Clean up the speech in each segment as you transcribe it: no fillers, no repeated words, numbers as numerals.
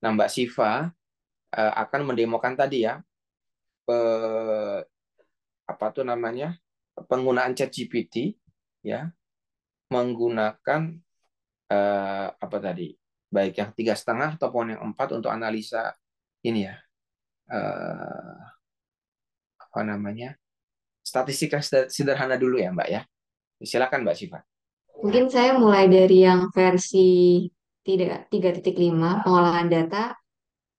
Nah, Mbak Siva akan mendemokan tadi ya, apa tuh namanya, penggunaan ChatGPT ya, menggunakan apa tadi, baik yang 3,5 ataupun yang 4 untuk analisa ini ya, eh, apa namanya, statistik yang sederhana dulu ya Mbak ya. Silakan Mbak Siva. Mungkin saya mulai dari yang versi 3.5 pengolahan data.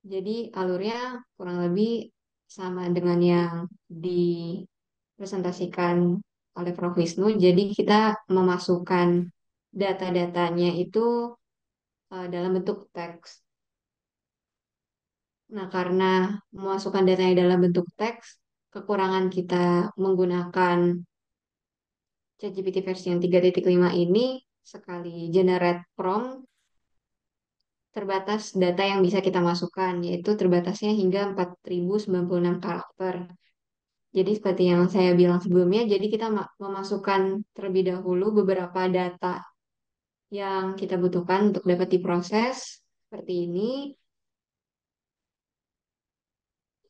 Jadi alurnya kurang lebih sama dengan yang dipresentasikan oleh Prof. Wisnu. Jadi kita memasukkan data-datanya itu dalam bentuk teks. Nah, karena memasukkan datanya dalam bentuk teks, kekurangan kita menggunakan ChatGPT versi yang 3.5 ini, sekali generate prompt, terbatas data yang bisa kita masukkan, yaitu terbatasnya hingga 4.096 karakter. Jadi seperti yang saya bilang sebelumnya, jadi kita memasukkan terlebih dahulu beberapa data yang kita butuhkan untuk dapat diproses. Seperti ini.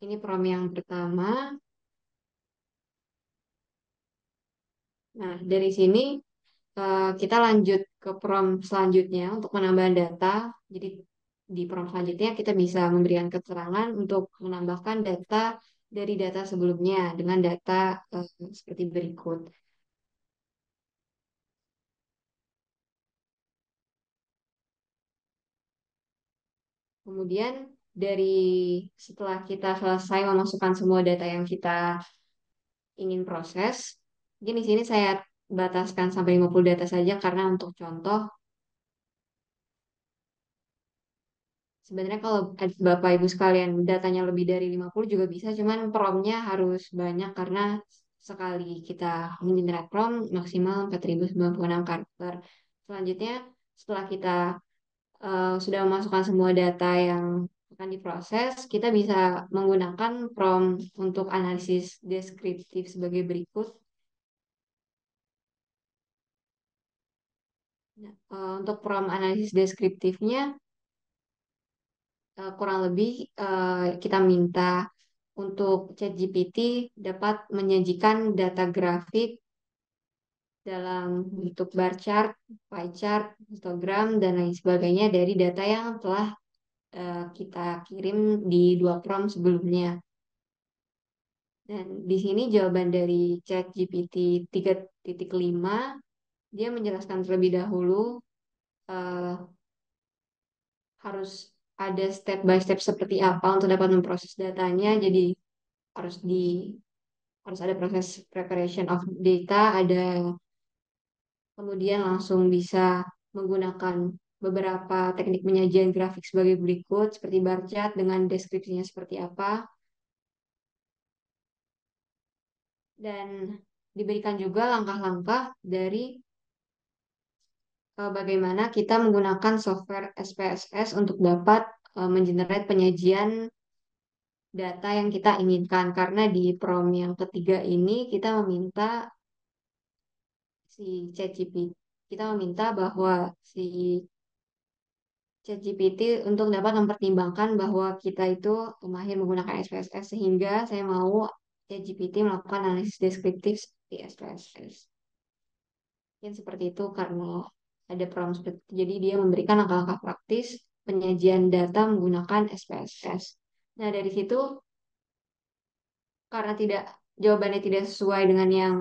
Ini prompt yang pertama. Nah, dari sini kita lanjut ke prompt selanjutnya untuk menambah data. Jadi di prompt selanjutnya kita bisa memberikan keterangan untuk menambahkan data dari data sebelumnya dengan data seperti berikut. Kemudian dari setelah kita selesai memasukkan semua data yang kita ingin proses, mungkin di sini saya bataskan sampai 50 data saja karena untuk contoh. Sebenarnya kalau Bapak Ibu sekalian datanya lebih dari 50 juga bisa, cuman promptnya harus banyak karena sekali kita mengenerate prompt maksimal 4.096 karakter. Selanjutnya, setelah kita sudah memasukkan semua data yang akan diproses, kita bisa menggunakan prompt untuk analisis deskriptif sebagai berikut. Nah, untuk prompt analisis deskriptifnya, kurang lebih kita minta untuk ChatGPT dapat menyajikan data grafik dalam bentuk bar chart, pie chart, histogram, dan lain sebagainya dari data yang telah kita kirim di dua prompt sebelumnya. Dan di sini jawaban dari ChatGPT 3.5 dia menjelaskan terlebih dahulu eh, harus ada step by step seperti apa untuk dapat memproses datanya. Jadi harus di harus ada proses preparation of data, ada kemudian langsung bisa menggunakan beberapa teknik penyajian grafik sebagai berikut, seperti bar chart dengan deskripsinya seperti apa, dan diberikan juga langkah-langkah dari bagaimana kita menggunakan software SPSS untuk dapat mengenerate penyajian data yang kita inginkan. Karena di prompt yang ketiga ini kita meminta si ChatGPT, kita meminta bahwa si ChatGPT untuk dapat mempertimbangkan bahwa kita itu mahir menggunakan SPSS sehingga saya mau ChatGPT melakukan analisis deskriptif di SPSS. Mungkin seperti itu karena ada prompt seperti itu. Jadi dia memberikan langkah-langkah praktis penyajian data menggunakan SPSS. Nah, dari situ karena jawabannya tidak sesuai dengan yang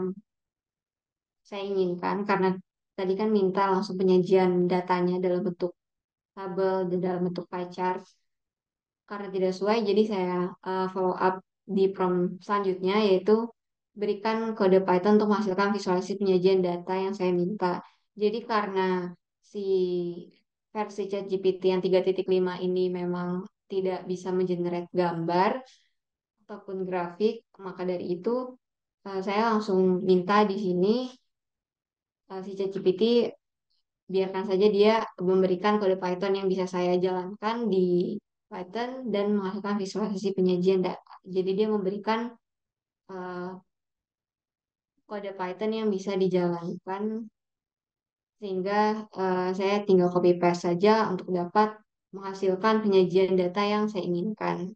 saya inginkan karena tadi kan minta langsung penyajian datanya dalam bentuk tabel dan dalam bentuk pie chart. Karena tidak sesuai, jadi saya follow up di prompt selanjutnya, yaitu berikan kode Python untuk menghasilkan visualisasi penyajian data yang saya minta. Jadi karena si versi ChatGPT yang 3.5 ini memang tidak bisa mengenerate gambar ataupun grafik, maka dari itu saya langsung minta di sini si ChatGPT biarkan saja dia memberikan kode Python yang bisa saya jalankan di Python dan menghasilkan visualisasi penyajian data. Jadi dia memberikan eh, kode Python yang bisa dijalankan sehingga saya tinggal copy paste saja untuk dapat menghasilkan penyajian data yang saya inginkan.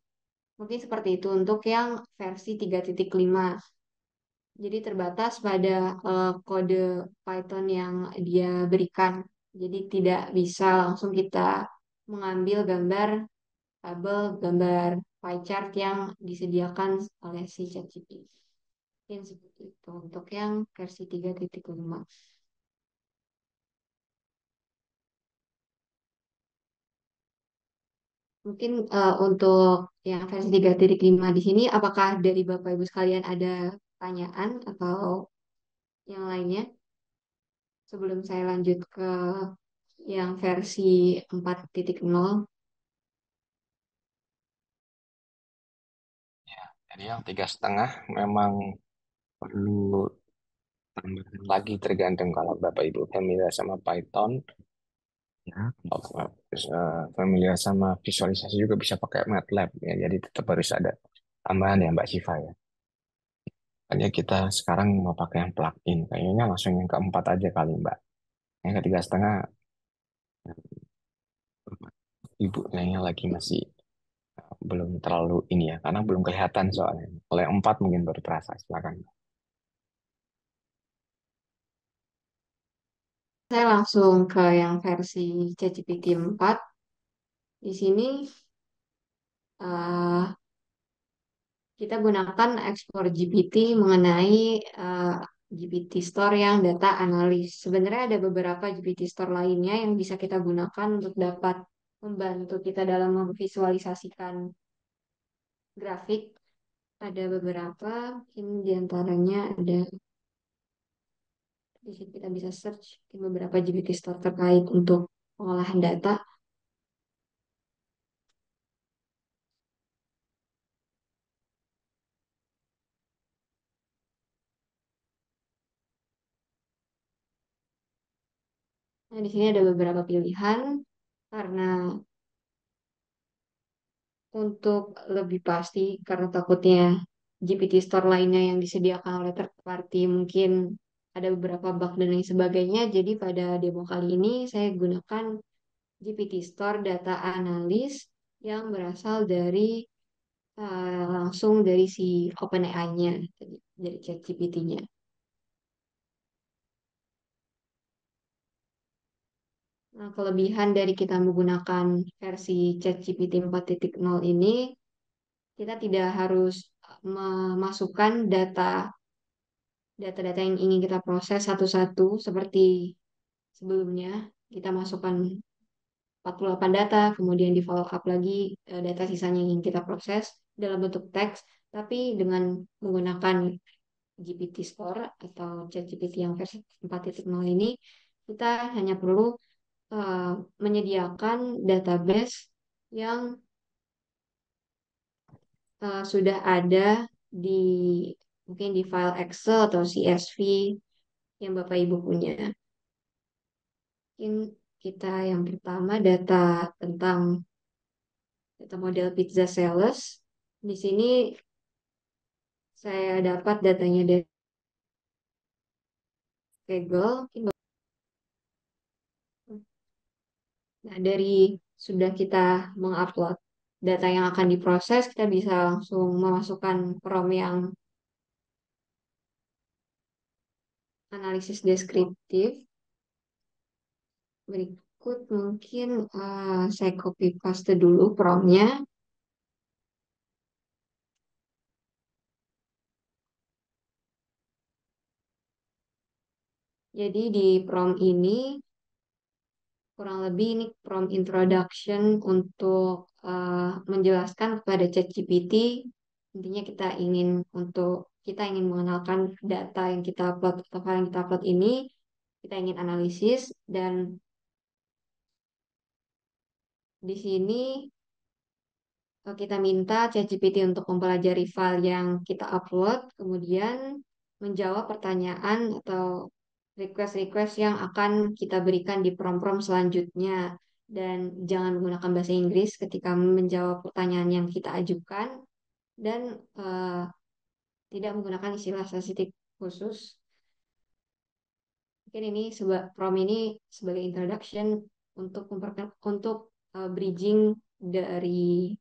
Mungkin seperti itu untuk yang versi 3.5. Jadi terbatas pada kode Python yang dia berikan. Jadi tidak bisa langsung kita mengambil gambar tabel, gambar pie chart yang disediakan oleh si ChatGPT. Mungkin seperti itu untuk yang versi 3.5. Mungkin untuk yang versi 3.5 di sini, apakah dari Bapak Ibu sekalian ada pertanyaan atau yang lainnya sebelum saya lanjut ke yang versi 4.0? Ya, jadi yang 3,5 memang perlu tambahan lagi tergantung kalau Bapak Ibu familiar sama Python, ya. Kalau familiar sama visualisasi juga bisa pakai MATLAB ya. Jadi tetap harus ada tambahan ya Mbak Siva ya. Hanya kita sekarang mau pakai yang plugin, kayaknya langsung yang keempat aja kali Mbak. Yang ketiga setengah Ibu kayaknya lagi masih belum terlalu ini ya, karena belum kelihatan soalnya. Kalau yang empat mungkin baru terasa, silakan. Saya langsung ke yang versi ChatGPT 4. Di sini eh, kita gunakan ekspor GPT mengenai GPT Store yang data analis. Sebenarnya ada beberapa GPT Store lainnya yang bisa kita gunakan untuk dapat membantu kita dalam memvisualisasikan grafik. Ada beberapa, mungkin diantaranya ada di sini kita bisa search mungkin beberapa GPT Store terkait untuk pengolahan data. Nah, di sini ada beberapa pilihan karena untuk lebih pasti karena takutnya GPT Store lainnya yang disediakan oleh third party mungkin ada beberapa bug dan lain sebagainya. Jadi pada demo kali ini saya gunakan GPT Store data analis yang berasal dari langsung dari si OpenAI-nya, dari ChatGPT-nya. Nah, kelebihan dari kita menggunakan versi ChatGPT 4.0 ini, kita tidak harus memasukkan data-data yang ingin kita proses satu-satu seperti sebelumnya. Kita masukkan 48 data, kemudian di follow up lagi data sisanya yang ingin kita proses dalam bentuk teks, tapi dengan menggunakan GPT Store atau ChatGPT yang versi 4.0 ini, kita hanya perlu eh, menyediakan database yang sudah ada di mungkin di file Excel atau CSV yang Bapak Ibu punya. Mungkin kita yang pertama data tentang data model pizza sales. Di sini saya dapat datanya dari Kaggle. Nah, dari sudah kita mengupload data yang akan diproses, kita bisa langsung memasukkan prompt yang analisis deskriptif. Berikut mungkin saya copy paste dulu promptnya. Jadi di prompt ini kurang lebih ini prompt introduction untuk menjelaskan kepada ChatGPT intinya kita ingin mengenalkan data yang kita upload atau file yang kita upload ini kita ingin analisis dan di sini kita minta ChatGPT untuk mempelajari file yang kita upload kemudian menjawab pertanyaan atau request-request yang akan kita berikan di prompt-prompt selanjutnya. Dan jangan menggunakan bahasa Inggris ketika menjawab pertanyaan yang kita ajukan. Dan tidak menggunakan istilah sensitif khusus. Mungkin ini prompt ini sebagai introduction untuk bridging dari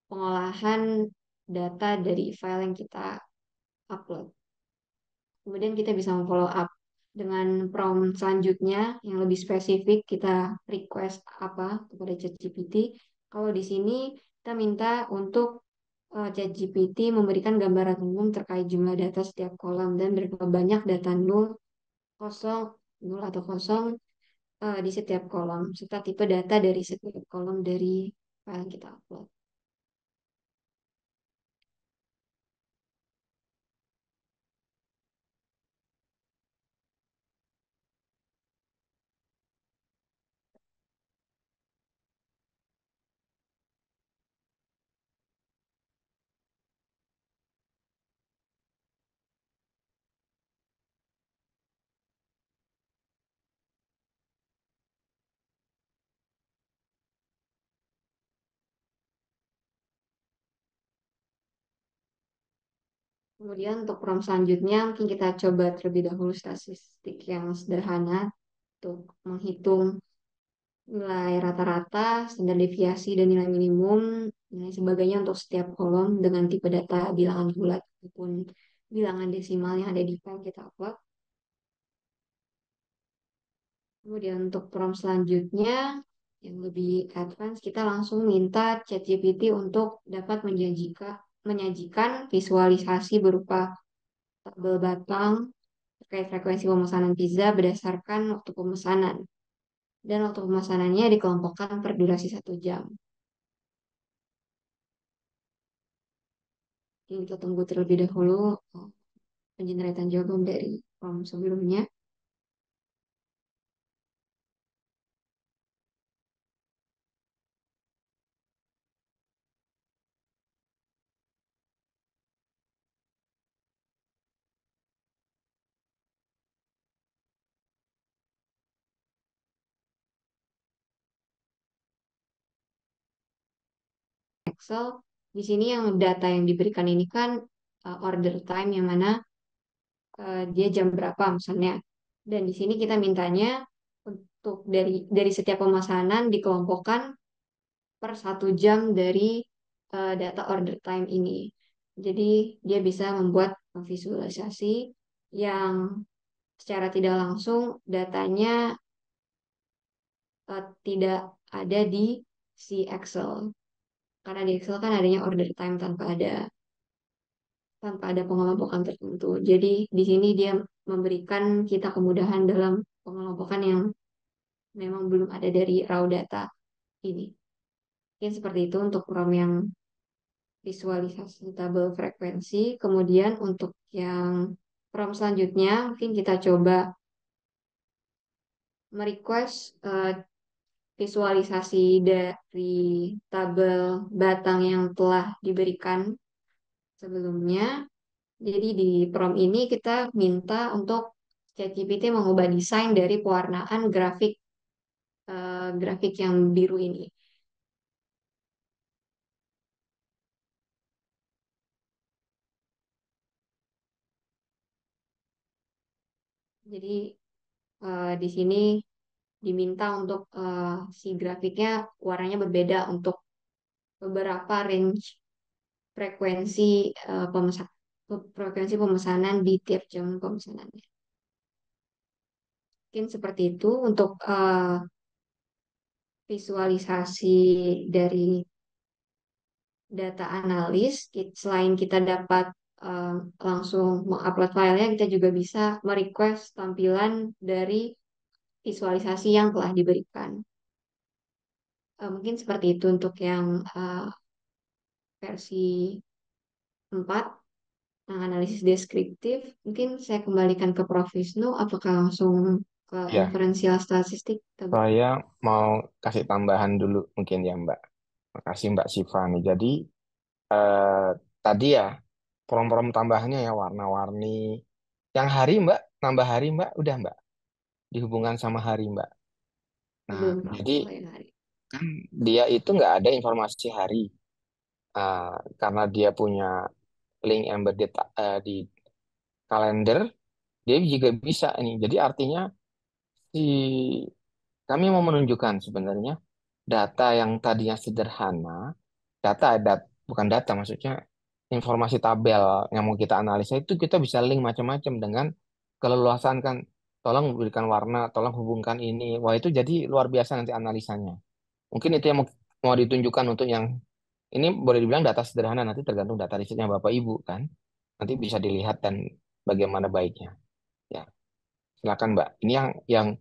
pengolahan data dari file yang kita upload. Kemudian kita bisa follow up dengan prompt selanjutnya yang lebih spesifik, kita request apa kepada ChatGPT. Kalau di sini kita minta untuk ChatGPT memberikan gambaran umum terkait jumlah data setiap kolom dan berapa banyak data nol, kosong, nol atau kosong di setiap kolom, serta tipe data dari setiap kolom dari file yang kita upload. Kemudian untuk prompt selanjutnya mungkin kita coba terlebih dahulu statistik yang sederhana untuk menghitung nilai rata-rata, standar deviasi, dan nilai minimum, nilai sebagainya untuk setiap kolom dengan tipe data bilangan bulat maupun bilangan desimal yang ada di file kita upload. Kemudian untuk prompt selanjutnya yang lebih advance, kita langsung minta ChatGPT untuk dapat menyajikan visualisasi berupa tabel batang terkait frekuensi pemesanan pizza berdasarkan waktu pemesanan. Dan waktu pemesanannya dikelompokkan per durasi 1 jam. Jadi kita tunggu terlebih dahulu pengeneratan jawaban dari form sebelumnya. Excel, di sini yang data yang diberikan ini kan order time yang mana dia jam berapa misalnya. Dan di sini kita mintanya untuk dari setiap pemesanan dikelompokkan per 1 jam dari data order time ini. Jadi dia bisa membuat visualisasi yang secara tidak langsung datanya tidak ada di si Excel. Karena di Excel kan adanya order time tanpa ada pengelompokan tertentu. Jadi di sini dia memberikan kita kemudahan dalam pengelompokan yang memang belum ada dari raw data ini. Mungkin seperti itu untuk prompt yang visualisasi tabel frekuensi. Kemudian untuk yang prompt selanjutnya mungkin kita coba merequest visualisasi dari tabel batang yang telah diberikan sebelumnya. Jadi di prompt ini kita minta untuk ChatGPT mengubah desain dari pewarnaan grafik yang biru ini. Jadi di sini diminta untuk si grafiknya warnanya berbeda untuk beberapa range frekuensi eh, pemesan frekuensi pemesanan di tiap jam pemesanannya. Mungkin seperti itu untuk visualisasi dari data analis. Selain kita dapat eh, langsung mengupload filenya, kita juga bisa merequest tampilan dari visualisasi yang telah diberikan. Mungkin seperti itu untuk yang versi 4 yang analisis deskriptif. Mungkin saya kembalikan ke Prof. Wisnu, apakah langsung ke Ya, inferensial statistik? saya mau kasih tambahan dulu mungkin ya Mbak. Makasih Mbak Siva nih. Jadi eh, tadi ya prom-prom tambahannya ya warna-warni. Yang hari Mbak, nambah hari Mbak, udah Mbak. Dihubungkan sama hari Mbak. Nah, Belum, Prof. jadi Kalau yang hari. kan dia itu nggak ada informasi hari. Ah, karena dia punya link embedded di kalender, dia juga bisa ini. Jadi artinya si kami mau menunjukkan sebenarnya data yang tadinya sederhana, bukan data, maksudnya informasi tabel yang mau kita analisa itu kita bisa link macam-macam dengan keleluasan kan. Tolong berikan warna, tolong hubungkan ini. Wah itu jadi luar biasa nanti analisanya. Mungkin itu yang mau ditunjukkan untuk yang ini boleh dibilang data sederhana nanti tergantung data risetnya Bapak Ibu kan. Nanti bisa dilihat dan bagaimana baiknya. Ya, silakan Mbak. Ini yang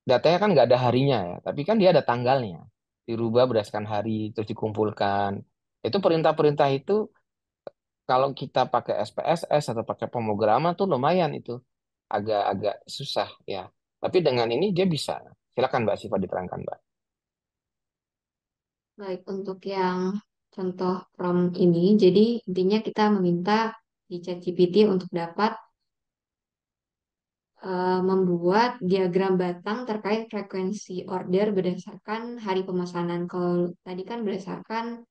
datanya kan nggak ada harinya ya, tapi kan dia ada tanggalnya. Dirubah berdasarkan hari, terus dikumpulkan. Itu perintah-perintah itu kalau kita pakai SPSS atau pakai pemrograman tuh lumayan itu. Agak-agak susah ya. Tapi dengan ini dia bisa. Silakan Mbak Siva diterangkan Mbak. Baik, untuk yang contoh prompt ini, jadi intinya kita meminta di ChatGPT untuk dapat membuat diagram batang terkait frekuensi order berdasarkan hari pemesanan. Kalau tadi kan berdasarkan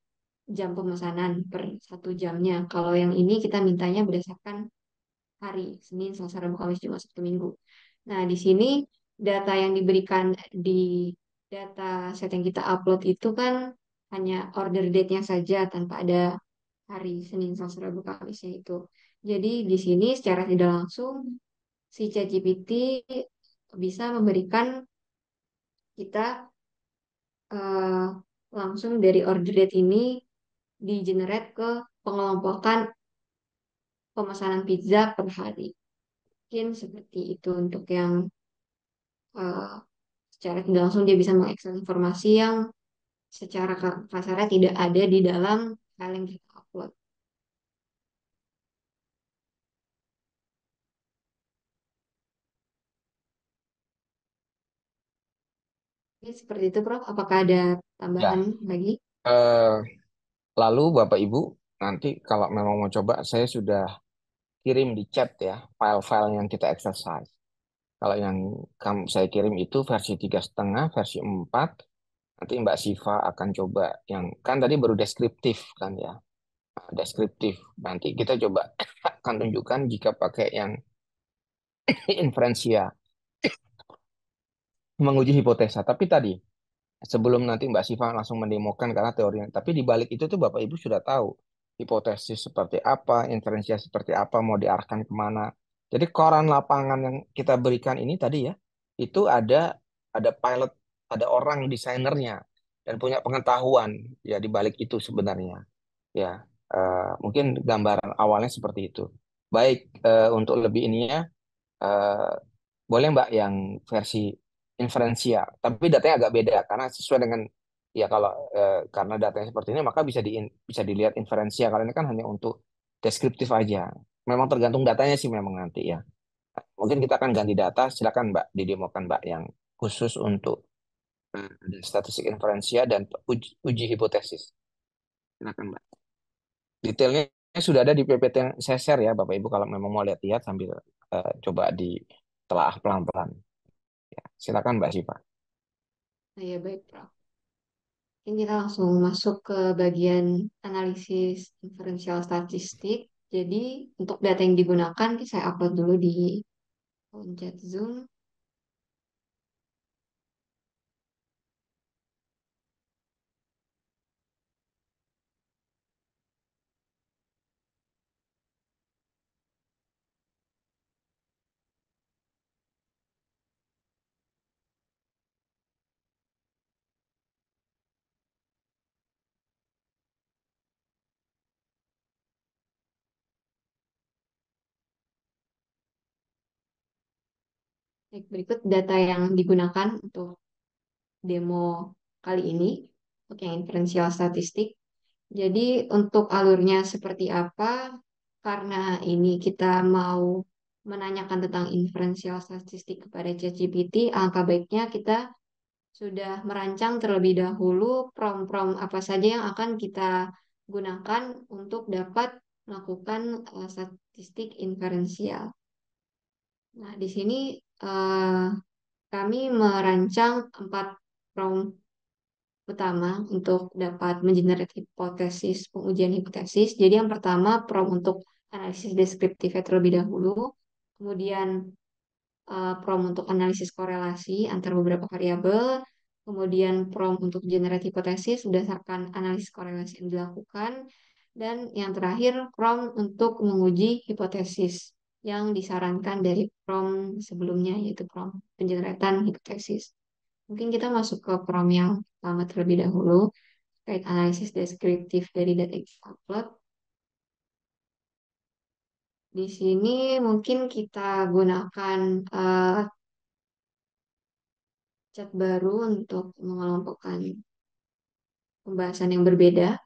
jam pemesanan per 1 jamnya. Kalau yang ini kita mintanya berdasarkan hari, Senin, Selasa, Rabu, Kamis, Jumat, Sabtu, Minggu. Nah, di sini data yang diberikan di data set yang kita upload itu kan hanya order date-nya saja tanpa ada hari Senin, Selasa, Rabu, Kamisnya itu. Jadi di sini secara tidak langsung si ChatGPT bisa memberikan kita eh, langsung dari order date ini di generate ke pengelompokan pemesanan pizza per hari. Mungkin seperti itu untuk yang eh, secara tidak langsung dia bisa mengakses informasi yang secara kasarnya tidak ada di dalam file yang kita upload. Jadi seperti itu, Prof. Apakah ada tambahan Ya, lagi? eh, lalu Bapak Ibu nanti kalau memang mau coba saya sudah kirim di chat ya file-file yang kita exercise. Kalau yang saya kirim itu versi 3,5, versi 4. Nanti Mbak Siva akan coba yang kan tadi baru deskriptif kan ya. Nah, deskriptif. Nanti kita coba akan tunjukkan jika pakai yang inferensia menguji hipotesa. Tapi tadi sebelum nanti Mbak Siva langsung mendemokan karena teorinya. Tapi di balik itu tuh Bapak Ibu sudah tahu hipotesis seperti apa, inferensia seperti apa, mau diarahkan kemana. Jadi koran lapangan yang kita berikan ini tadi ya, itu ada pilot, ada orang desainernya dan punya pengetahuan ya di balik itu sebenarnya. Ya, mungkin gambaran awalnya seperti itu. Baik, untuk lebih ininya eh, boleh Mbak yang versi inferensial, tapi datanya agak beda karena sesuai dengan ya kalau karena datanya seperti ini maka bisa dilihat inferensial. Kalau ini kan hanya untuk deskriptif aja. Memang tergantung datanya sih memang nanti ya. Mungkin kita akan ganti data. Silakan Mbak didemokan Mbak yang khusus untuk ada statistik inferensial dan uji hipotesis. Silakan Mbak. Detailnya sudah ada di PPT yang saya share ya Bapak Ibu kalau memang mau lihat-lihat sambil coba ditelaah pelan-pelan. Ya, silakan Mbak Siva. Nah, ya baik, Prof. Mungkin kita langsung masuk ke bagian analisis inferensial statistik. Jadi untuk data yang digunakan, saya upload dulu di chat Zoom. Baik, berikut data yang digunakan untuk demo kali ini, untuk yang inferensial statistik. Jadi untuk alurnya seperti apa? Karena ini kita mau menanyakan tentang inferensial statistik kepada ChatGPT, alangkah baiknya kita sudah merancang terlebih dahulu prompt-prompt apa saja yang akan kita gunakan untuk dapat melakukan statistik inferensial. Nah, di sini eh, kami merancang 4 prompt utama untuk dapat mengenerate hipotesis, pengujian hipotesis. Jadi yang pertama prompt untuk analisis deskriptifnya terlebih dahulu, kemudian prompt untuk analisis korelasi antar beberapa variabel, kemudian prompt untuk generate hipotesis berdasarkan analisis korelasi yang dilakukan, dan yang terakhir prompt untuk menguji hipotesis yang disarankan dari prompt sebelumnya, yaitu prompt penjeneretan hipotesis. Mungkin kita masuk ke prompt yang pertama terlebih dahulu, terkait analisis deskriptif dari data yang kita upload. Di sini mungkin kita gunakan chat baru untuk mengelompokkan pembahasan yang berbeda.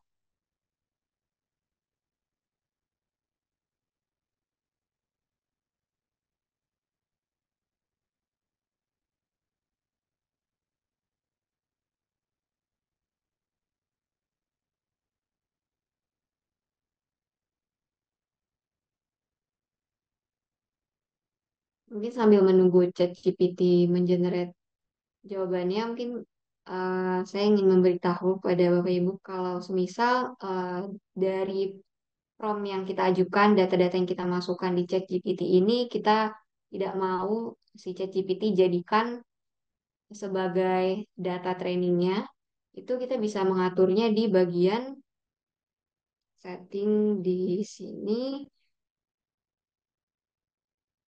Mungkin sambil menunggu ChatGPT mengenerate jawabannya, mungkin saya ingin memberitahu pada Bapak Ibu kalau semisal dari prompt yang kita ajukan, data-data yang kita masukkan di ChatGPT ini, kita tidak mau si ChatGPT jadikan sebagai data trainingnya, itu kita bisa mengaturnya di bagian setting di sini.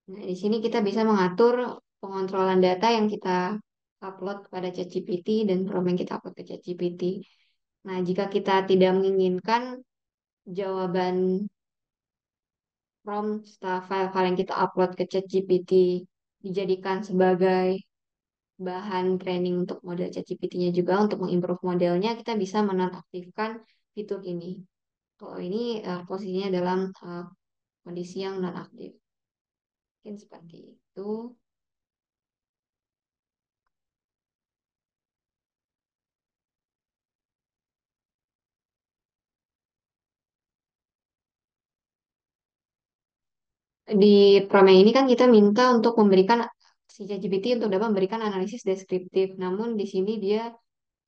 Nah, di sini kita bisa mengatur pengontrolan data yang kita upload kepada ChatGPT dan prompt yang kita upload ke ChatGPT. Nah, jika kita tidak menginginkan jawaban prompt setelah file-file yang kita upload ke ChatGPT dijadikan sebagai bahan training untuk model ChatGPT-nya juga untuk mengimprove modelnya, kita bisa menonaktifkan fitur ini. Kalau ini posisinya dalam kondisi yang nonaktif. Mungkin seperti itu. Di prompt ini kan kita minta untuk memberikan si ChatGPT untuk dapat memberikan analisis deskriptif. Namun di sini dia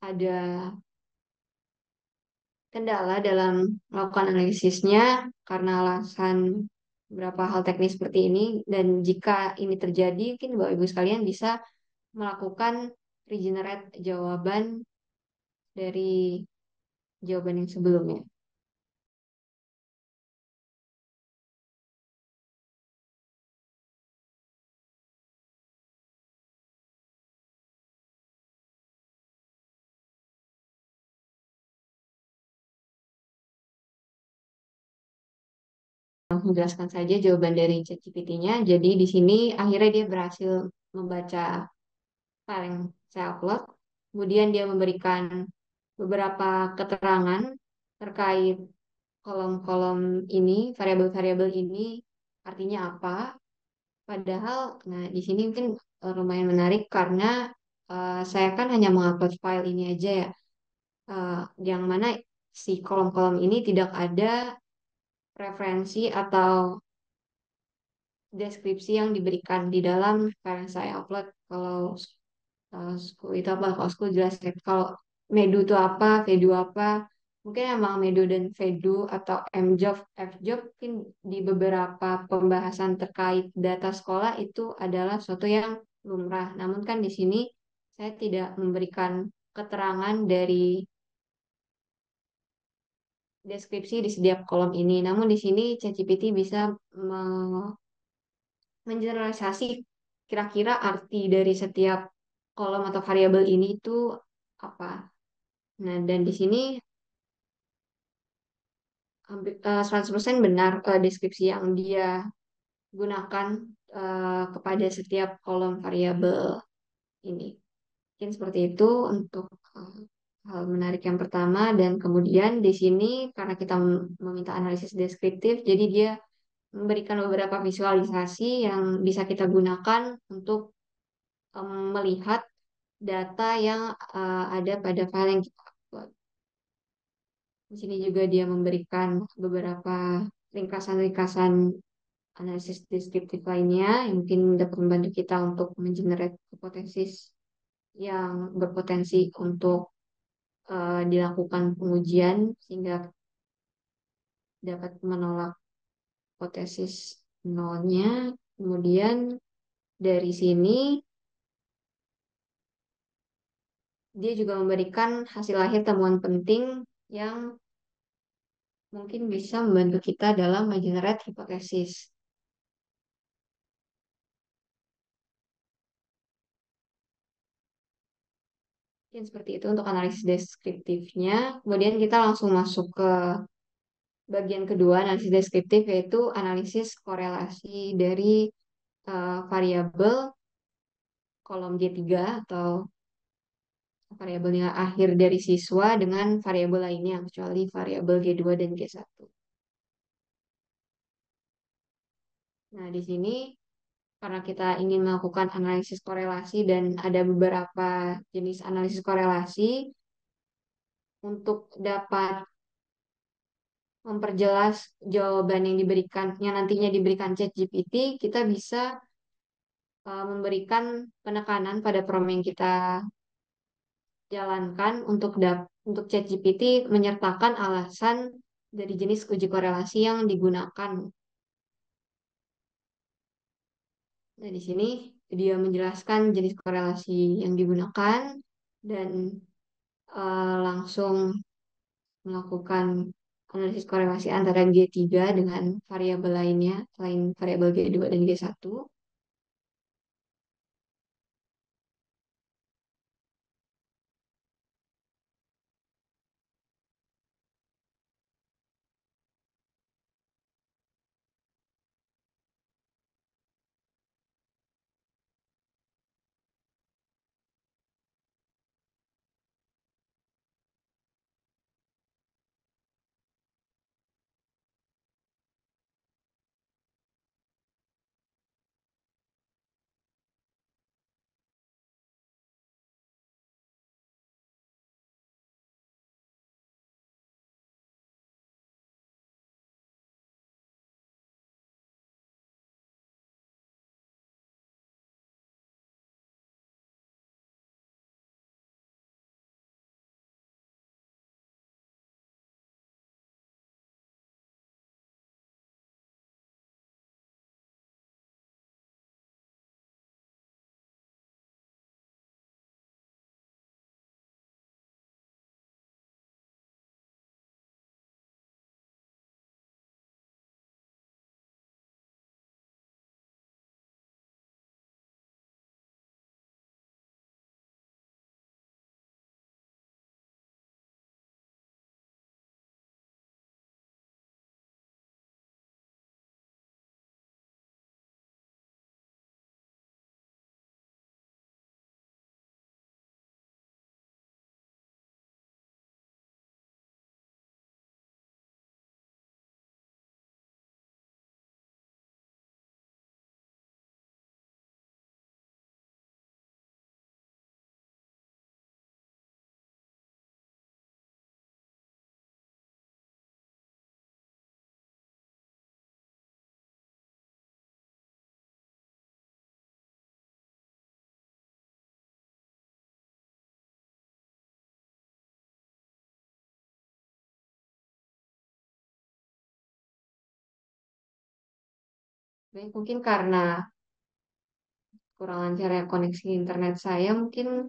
ada kendala dalam melakukan analisisnya karena alasan beberapa hal teknis seperti ini. Dan jika ini terjadi, mungkin Bapak Ibu sekalian bisa melakukan regenerate jawaban dari jawaban yang sebelumnya. Menjelaskan saja jawaban dari ChatGPT-nya. Jadi di sini akhirnya dia berhasil membaca file yang saya upload. Kemudian dia memberikan beberapa keterangan terkait kolom-kolom ini, variabel-variabel ini artinya apa. Padahal, nah di sini mungkin lumayan menarik karena saya kan hanya mengupload file ini aja ya, Eh, yang mana si kolom-kolom ini tidak ada referensi atau deskripsi yang diberikan di dalam file yang saya upload. Kalau school itu apa? Kalau school jelas ya. Kalau Medu itu apa, Vedu apa? Mungkin emang Medu dan Vedu atau MJOB, FJOB mungkin di beberapa pembahasan terkait data sekolah itu adalah sesuatu yang lumrah. Namun kan di sini saya tidak memberikan keterangan dari deskripsi di setiap kolom ini. Namun di sini ChatGPT bisa mengeneralisasi kira-kira arti dari setiap kolom atau variabel ini itu apa. Nah, dan di sini hampir 100% benar deskripsi yang dia gunakan kepada setiap kolom variabel ini. Mungkin seperti itu untuk hal menarik yang pertama, dan kemudian di sini karena kita meminta analisis deskriptif, jadi dia memberikan beberapa visualisasi yang bisa kita gunakan untuk melihat data yang ada pada file yang kita upload. Di sini juga dia memberikan beberapa ringkasan-ringkasan analisis deskriptif lainnya yang mungkin dapat membantu kita untuk mengenerate hipotesis yang berpotensi untuk dilakukan pengujian sehingga dapat menolak hipotesis nolnya. Kemudian dari sini dia juga memberikan hasil akhir temuan penting yang mungkin bisa membantu kita dalam mengenerate hipotesis. Mungkin seperti itu untuk analisis deskriptifnya. Kemudian kita langsung masuk ke bagian kedua analisis deskriptif, yaitu analisis korelasi dari variabel kolom G3 atau variabel nilai akhir dari siswa dengan variabel lainnya, kecuali variabel G2 dan G1. Nah, di sini karena kita ingin melakukan analisis korelasi dan ada beberapa jenis analisis korelasi, untuk dapat memperjelas jawaban yang diberikan, yang nantinya diberikan ChatGPT, kita bisa memberikan penekanan pada prompt yang kita jalankan untuk ChatGPT menyertakan alasan dari jenis uji korelasi yang digunakan. Nah, di sini dia menjelaskan jenis korelasi yang digunakan dan langsung melakukan analisis korelasi antara G3 dengan variabel lainnya selain variabel G2 dan G1. Baik, mungkin karena kurang lancar ya koneksi internet saya, mungkin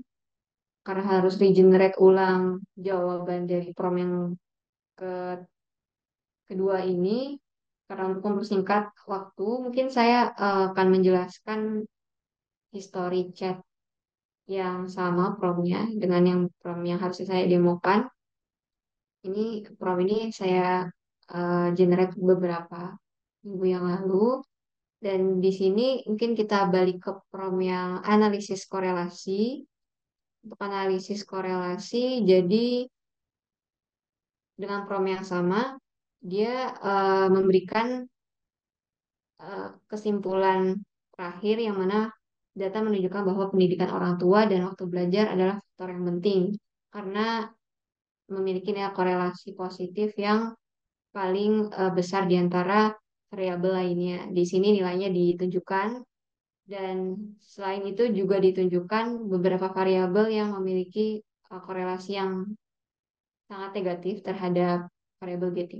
karena harus regenerate ulang jawaban dari prompt yang ke- kedua ini, karena untuk mempersingkat waktu, mungkin saya akan menjelaskan history chat yang sama prompt-nya dengan yang prompt yang harus saya demokan. Ini prompt ini saya generate beberapa minggu yang lalu. Dan di sini mungkin kita balik ke prompt yang analisis korelasi. Untuk analisis korelasi, jadi dengan prompt yang sama, dia memberikan kesimpulan terakhir yang mana data menunjukkan bahwa pendidikan orang tua dan waktu belajar adalah faktor yang penting karena memiliki nilai korelasi positif yang paling besar di antara variabel lainnya. Di sini nilainya ditunjukkan dan selain itu juga ditunjukkan beberapa variabel yang memiliki korelasi yang sangat negatif terhadap variabel G3.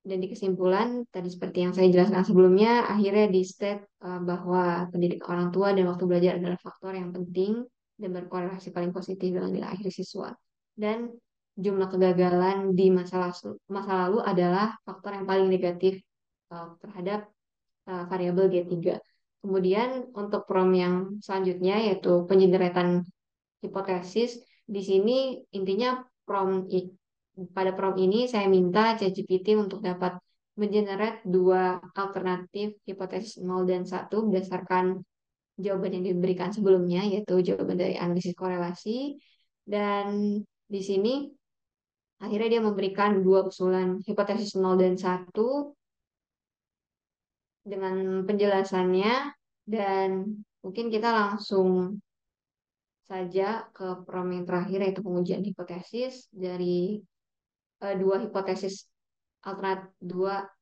Dan di kesimpulan, tadi seperti yang saya jelaskan sebelumnya, akhirnya di state bahwa pendidikan orang tua dan waktu belajar adalah faktor yang penting dan berkorelasi paling positif dengan nilai akhir siswa. Dan jumlah kegagalan di masa lalu adalah faktor yang paling negatif terhadap variabel G3. Kemudian untuk prom yang selanjutnya yaitu penjendretan hipotesis, di sini intinya pada prom ini saya minta ChatGPT untuk dapat mengenerate dua alternatif hipotesis nol dan satu berdasarkan jawaban yang diberikan sebelumnya, yaitu jawaban dari analisis korelasi. Dan di sini akhirnya dia memberikan dua usulan hipotesis nol dan satu dengan penjelasannya, dan mungkin kita langsung saja ke prom yang terakhir yaitu pengujian hipotesis dari dua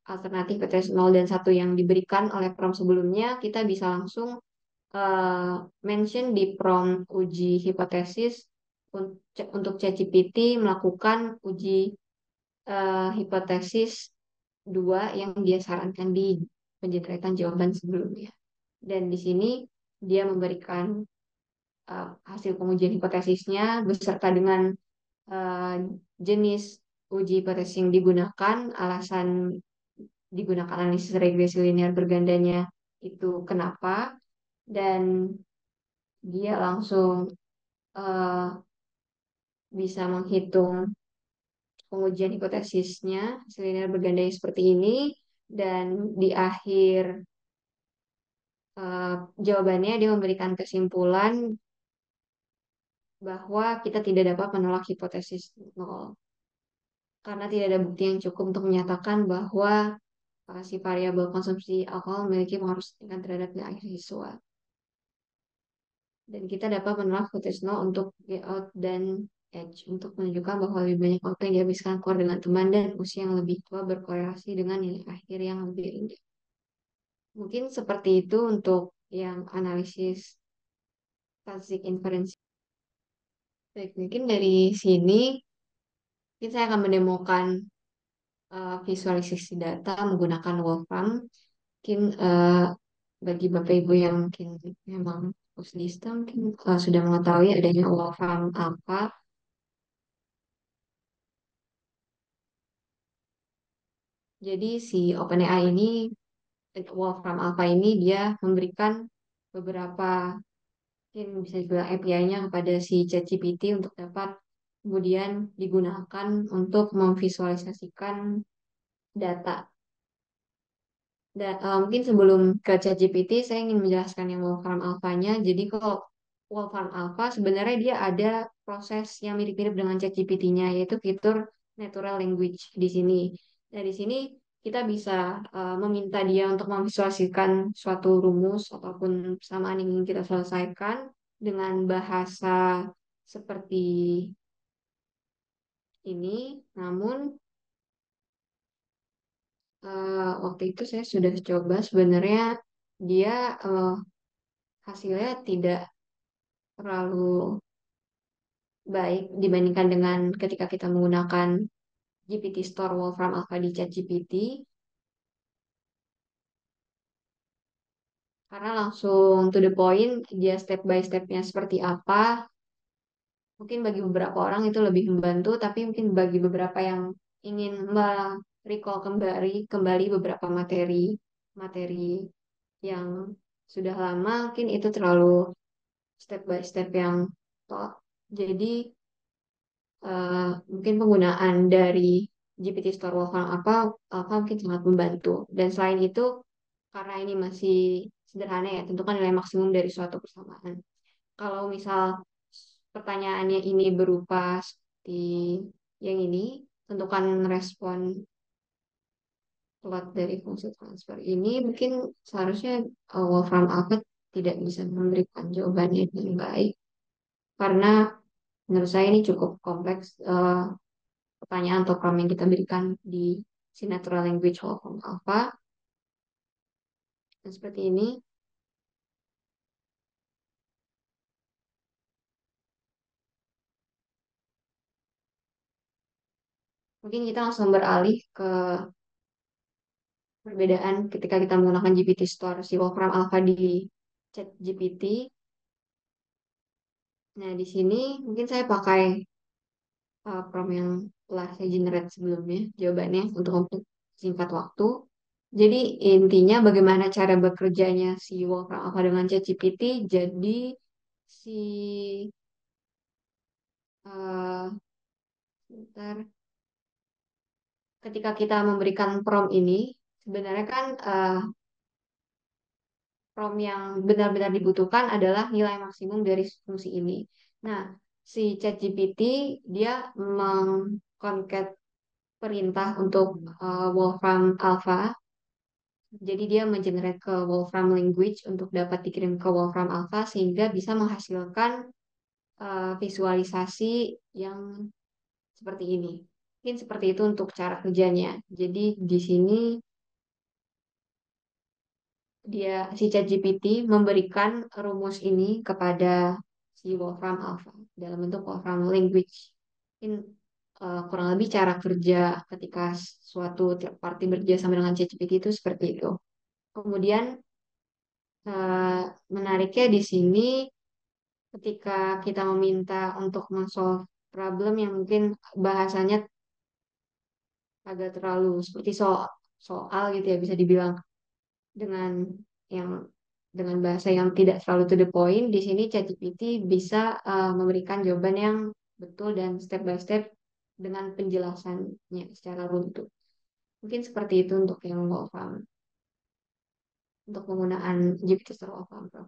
alternatif hipotesis nol dan satu yang diberikan oleh prom sebelumnya. Kita bisa langsung eh, mention di prompt uji hipotesis untuk ChatGPT melakukan uji hipotesis dua yang dia sarankan di penjelasan jawaban sebelumnya. Dan di sini dia memberikan hasil pengujian hipotesisnya beserta dengan eh, jenis uji hipotesis yang digunakan, alasan digunakan analisis regresi linear bergandanya itu kenapa, dan dia langsung eh, bisa menghitung pengujian hipotesisnya silinder berganda seperti ini, dan di akhir eh, jawabannya dia memberikan kesimpulan bahwa kita tidak dapat menolak hipotesis nol karena tidak ada bukti yang cukup untuk menyatakan bahwa si variabel konsumsi alkohol memiliki pengaruh signifikan terhadap nilai akhir siswa. Dan kita dapat menolak hipotesis nol untuk get out dan edge untuk menunjukkan bahwa lebih banyak waktu yang dihabiskan keluar dengan teman dan usia yang lebih tua berkorelasi dengan nilai akhir yang lebih rendah. Mungkin seperti itu untuk yang analisis statistik inferensi. Baik, mungkin dari sini saya akan menemukan visualisasi data menggunakan Wolfram. Mungkin bagi Bapak Ibu yang mungkin memang Pusdista mungkin sudah mengetahui adanya Wolfram Alpha. Jadi si OpenAI ini, Wolfram Alpha ini dia memberikan beberapa mungkin bisa juga API-nya kepada si ChatGPT untuk dapat kemudian digunakan untuk memvisualisasikan data. Dan mungkin sebelum ke ChatGPT, saya ingin menjelaskan yang Wolfram Alpha-nya. Jadi kalau Wolfram Alpha sebenarnya dia ada proses yang mirip-mirip dengan ChatGPT-nya, yaitu fitur natural language di sini. Nah, di sini kita bisa meminta dia untuk memvisualisasikan suatu rumus ataupun persamaan yang ingin kita selesaikan dengan bahasa seperti ini. Namun waktu itu saya sudah coba sebenarnya dia hasilnya tidak terlalu baik dibandingkan dengan ketika kita menggunakan GPT Store Wolfram Alpha di ChatGPT karena langsung to the point dia step by stepnya seperti apa. Mungkin bagi beberapa orang itu lebih membantu, tapi mungkin bagi beberapa yang ingin recall kembali beberapa materi yang sudah lama, mungkin itu terlalu step by step yang toh. Jadi mungkin penggunaan dari GPT Store Wolfram apa mungkin sangat membantu. Dan selain itu, karena ini masih sederhana ya, tentukan nilai maksimum dari suatu persamaan. Kalau misal pertanyaannya ini berupa seperti yang ini, tentukan respon plot dari fungsi transfer ini, mungkin seharusnya Wolfram Alpha tidak bisa memberikan jawabannya dengan baik. Karena menurut saya ini cukup kompleks pertanyaan atau prompt yang kita berikan di si natural language Wolfram Alpha. Dan seperti ini, mungkin kita langsung beralih ke perbedaan ketika kita menggunakan GPT Store si Wolfram Alpha di ChatGPT. Nah, di sini mungkin saya pakai prompt yang telah saya generate sebelumnya, jawabannya untuk singkat waktu. Jadi intinya bagaimana cara bekerjanya si Wolfram Alpha dengan ChatGPT. Jadi si eh bentar, ketika kita memberikan prompt ini, sebenarnya kan prompt yang benar-benar dibutuhkan adalah nilai maksimum dari fungsi ini. Nah, si ChatGPT dia mengkoncat perintah untuk Wolfram Alpha. Jadi dia mengenerate ke Wolfram language untuk dapat dikirim ke Wolfram Alpha sehingga bisa menghasilkan visualisasi yang seperti ini. Mungkin seperti itu untuk cara kerjanya. Jadi di sini dia si ChatGPT memberikan rumus ini kepada si Wolfram Alpha dalam bentuk Wolfram language. Mungkin kurang lebih cara kerja ketika suatu third party bekerja sama dengan ChatGPT itu seperti itu. Kemudian eh, menariknya di sini ketika kita meminta untuk men-solve problem yang mungkin bahasanya agak terlalu seperti soal gitu ya bisa dibilang dengan yang dengan bahasa yang tidak terlalu to the point. Di sini ChatGPT bisa memberikan jawaban yang betul dan step by step dengan penjelasannya secara runtuh. Mungkin seperti itu untuk yang Wolfram, untuk penggunaan GPT Wolfram Pro.